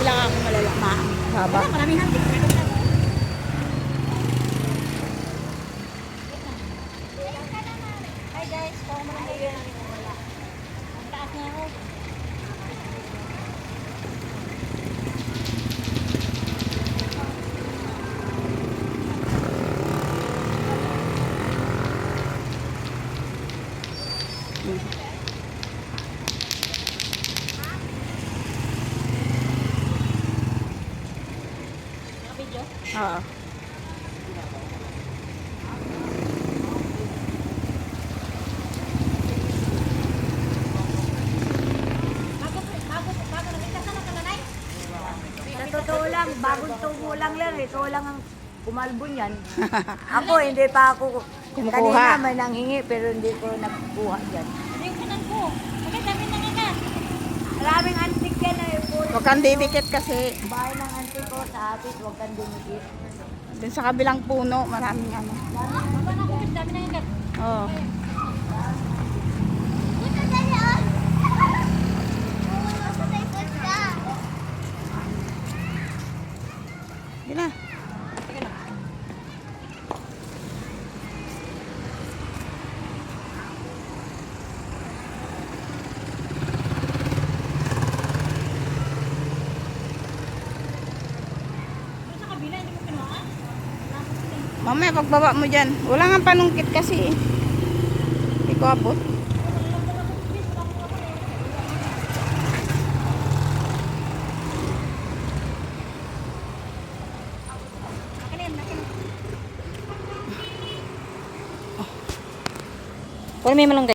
lang ako malalama. Haba. Wala, maraming hantik. Hi guys, kung mo lang kayo namin wala. Ang taas na ako. Video? Oo. Bago nakita sa mga nanay? Sa totoo lang, bagong tubo lang lang. Ito lang ang kumalbo niyan. Ako, hindi pa ako. Kumukuha. Kanina may nanghingi pero hindi ko nakukuha dyan. Ano yung kanan ko? Bakit dami na nga? Maraming antik yan eh. Huwag kang didikit kasi. Bahay ng antik ko sa apit, huwag kang dumikit. Dun sa kabilang puno, maraming ano. Baba na ako, dami na nga. Oo. Yun na. Sa kabila, hindi mo kinuha? Mamaya pagbaba mo dyan. Wala nga panungkit kasi eh. Hindi ko abot. Akin na yun, akin na. Pwede may malunggay.